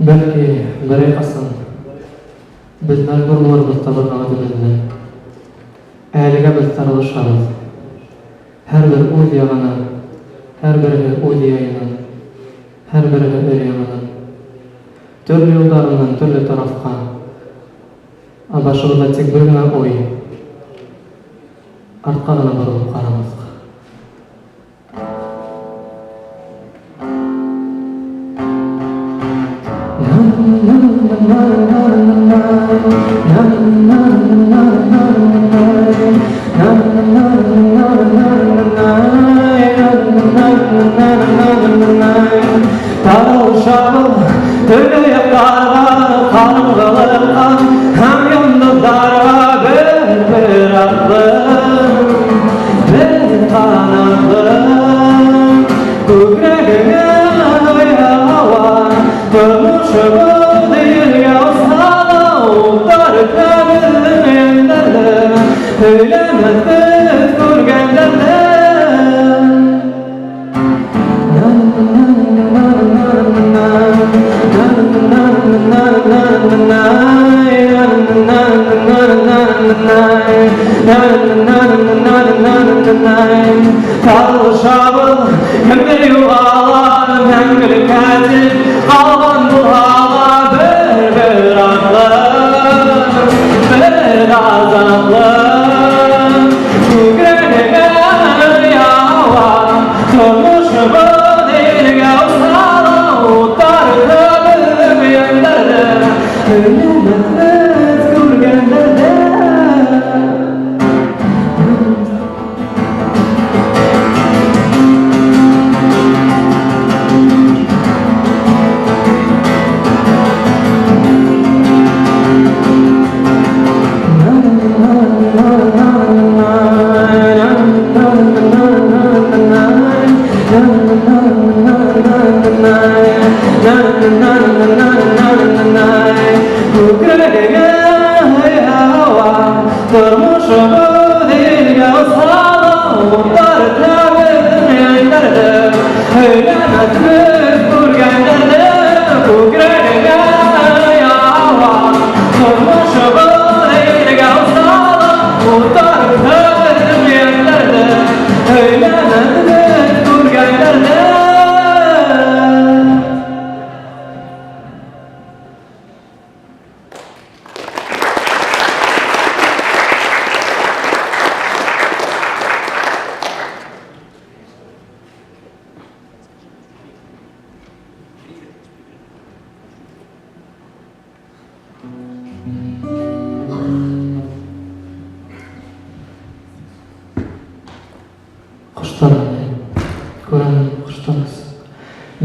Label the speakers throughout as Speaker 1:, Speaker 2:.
Speaker 1: Belki biri qasın, biz mecbur oluruz tabırnağı bizden. Älige biz sarılışarız. Her bir o'z yağına, her biri o'z yayına, her biri öz yağına. Türlü yollarından türlü tarafqa. Başımızda tek bir gina oy. Arqalarına barılıp qaramazıq. Taralışalım, türlü yaklarga, kanım kılırga, hem yıldızlarga bir aklım, bir kanalım. Kükregine hava, durmuşumu değil yavsala, darıklarım yerlerde, söylemezsiz kurgenlerde. Tarılışalım, kimdir yuvalarım, hengili kazip, kalban bu hava bir aklım, bir azalım. Kükregine yava, durmuşumu değil yavsala, darıklarım yerlerde, söylemezsiz kurgenlerde.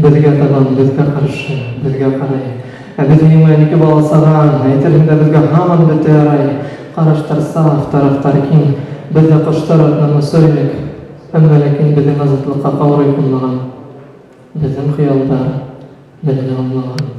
Speaker 1: Bizga taban, bizga qarshi, bizga qaray. Bizning maniki bolsagan, aytilganda bizga hamon bitaray. Qarashlar saf, taraftar keng. Bizga qo'shtirib nima so'ylik. Ammo lekin bizning azotliqqa qavray qilmagan. Bizning xiyollar, bizning anlagan.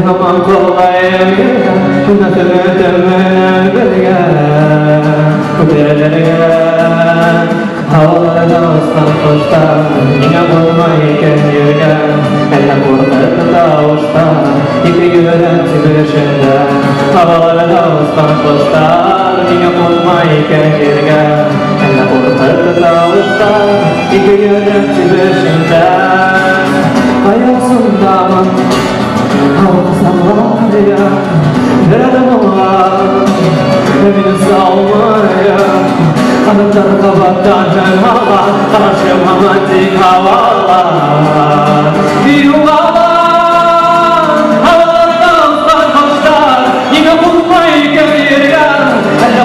Speaker 1: Hamam kolayım Tümeten birge Kudirlerge Havalarda aslan koşta Yine bulmayken yürge Elle kurtarda uçta İki yüren tibirişinde Havalarda aslan koşta Yine bulmayken yürge Elle kurtarda uçta İki yüren tibirişinde Hayalsında mı Havada sallanmaya, nereden olar, evini salmaya. Kanıtlar kabattan tenhalar, karşı romantik havalar. Yuvalar, havalarda ıslar koşlar, yine bulmayken yerden. Elle